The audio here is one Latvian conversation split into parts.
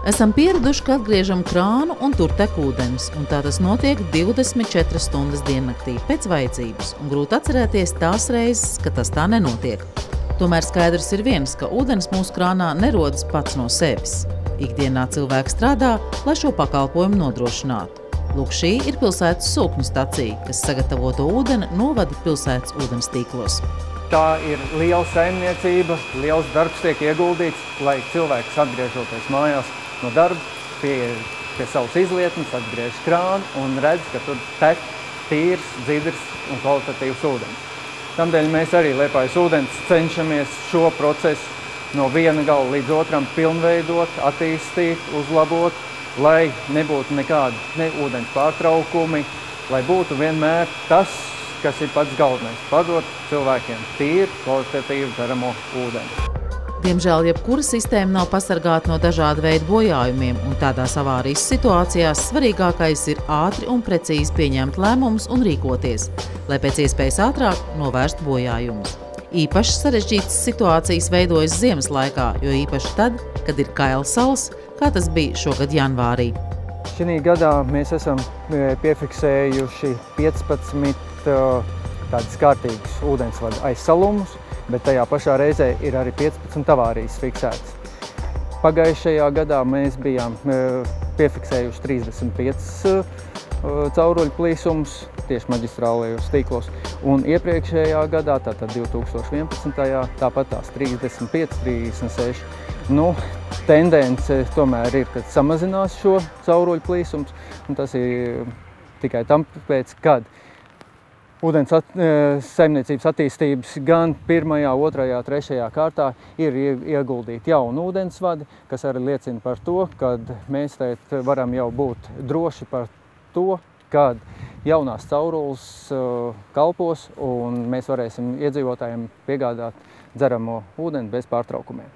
Esam pieraduši, ka atgriežam krānu un tur tek ūdens, un tā tas notiek 24 stundas diennaktī pēc vajadzības, un grūti atcerēties tās reizes, ka tas tā nenotiek. Tomēr skaidrs ir viens, ka ūdens mūsu krānā nerodas pats no sevis. Ikdienā cilvēki strādā, lai šo pakalpojumu nodrošinātu. Lūk, šī ir pilsētas sūkņu stacija, kas sagatavoto ūdeni novada pilsētas ūdens tīklos. Tā ir liela saimniecība, liels darbs tiek ieguldīts, lai cilvēks atgriežoties mājās no darba, pie savas izlietnes, atgriež krānu un redz, ka tur tek tīrs, dzidrs un kvalitatīvs ūdens. Tamdēļ mēs arī Liepājas ūdens cenšamies šo procesu no viena gala līdz otram pilnveidot, attīstīt, uzlabot, lai nebūtu nekādi ūdens pārtraukumi, lai būtu vienmēr tas, kas ir pats galvenais – padot cilvēkiem tīru, kvalitatīvu dzeramo ūdeni. Diemžēl jebkura sistēma nav pasargāta no dažāda veida bojājumiem, un tādās avārijas situācijās svarīgākais ir ātri un precīzi pieņemt lēmumus un rīkoties, lai pēc iespējas ātrāk novērstu bojājumus. Īpaši sarežģītas situācijas veidojas ziemas laikā, jo īpaši tad, kad ir kailsals, kā tas bija šogad janvārī. Šī gadā mēs esam piefiksējuši 15 tādas kārtīgas ūdensvada aizsalumus, bet tajā pašā reizē ir arī 15 avārijas fiksētas. Pagājušajā gadā mēs bijām piefiksējuši 35 cauruļu plīsumus tieši maģistrālajos tīklos, un iepriekšējā gadā, tātad 2011. tāpat tās 35, 36. Tendence tomēr ir, kad samazinās šo cauruļu plīsums, un tas ir tikai tāpēc, kad ūdens saimniecības attīstības gan 1., 2., 3. kārtā ir ieguldīti jauni ūdensvadi, kas arī liecina par to, ka mēs varam jau būt droši par to, kad jaunās caurules kalpos un mēs varēsim iedzīvotājiem piegādāt dzeramo ūdeni bez pārtraukumiem.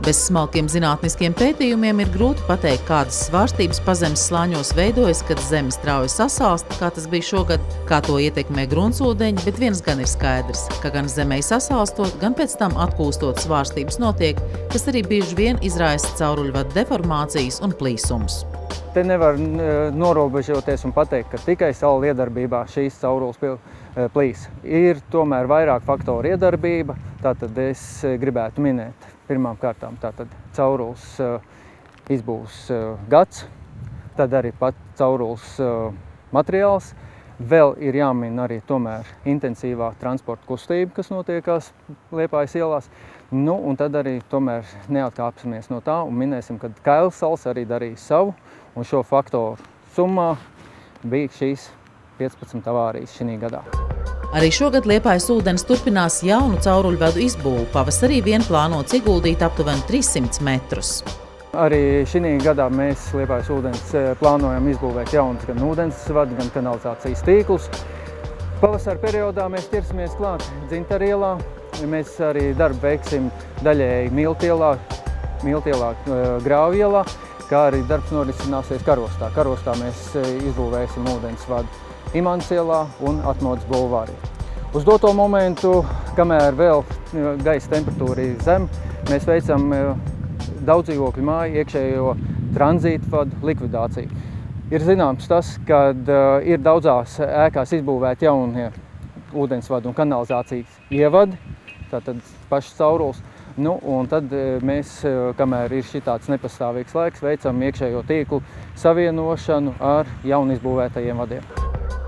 Bez smalkiem zinātniskiem pētījumiem ir grūti pateikt, kādas svārstības pazemes slāņos veidojas, kad zeme strauji sasalst, kā tas bija šogad, kā to ietekmē gruntsūdeņi, bet viens gan ir skaidrs, ka gan zemei sasalstot, gan pēc tam atkūstot svārstības notiek, kas arī bieži vien izraisa cauruļvadu deformācijas un plīsumus. Te nevar norobežoties un pateikt, ka tikai saula iedarbībā šīs caurules plīs. Ir tomēr vairāk faktoru iedarbība, tātad es gribētu minēt. Pirmām kārtām tātad caurules izbūs gads, tad arī pat caurules materiāls. Vēl ir jāmin arī tomēr intensīvā transporta kustība, kas notiekās Liepājas ielās. Un tad arī tomēr neatkāpsimies no tā un minēsim, ka kailsals arī darīja savu, un šo faktoru summā bija šīs 15 avārijas šī gadā. Arī šogad Liepājas ūdens turpinās jaunu cauruļvadu izbūvu. Pavasarī vien plānots ieguldīt aptuveni 300 metrus. Arī šī gadā mēs Liepājas ūdens plānojam izbūvēt jaunas gan ūdensvadu, gan kanalizācijas tīklus. Pavasara periodā mēs ķersimies klāt Dzintarielā. Mēs arī darbu veiksim daļēji Miltielā, Grāvjielā, kā arī darbs norisināsies Karostā. Karostā mēs izbūvēsim ūdensvadu Imantsielā un Atmodas bulvārī. Uz doto momentu, kamēr vēl gaisa temperatūra ir zem, mēs veicam daudzdzīvokļu māju iekšējo tranzītvadu likvidāciju. Ir zināms tas, ka ir daudzās ēkās izbūvēti jaunie ūdensvadu un kanalizācijas ievadi, tātad pašas caurules. Un tad mēs, kamēr ir šitāds nepastāvīgs laiks, veicam iekšējo tīklu savienošanu ar jaunu izbūvētajiem vadiem.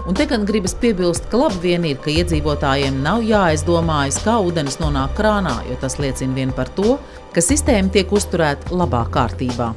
Un te gan gribas piebilst, ka labi vien ir, ka iedzīvotājiem nav jāaizdomājas, kā ūdens nonāk krānā, jo tas liecina vien par to, ka sistēma tiek uzturēta labā kārtībā.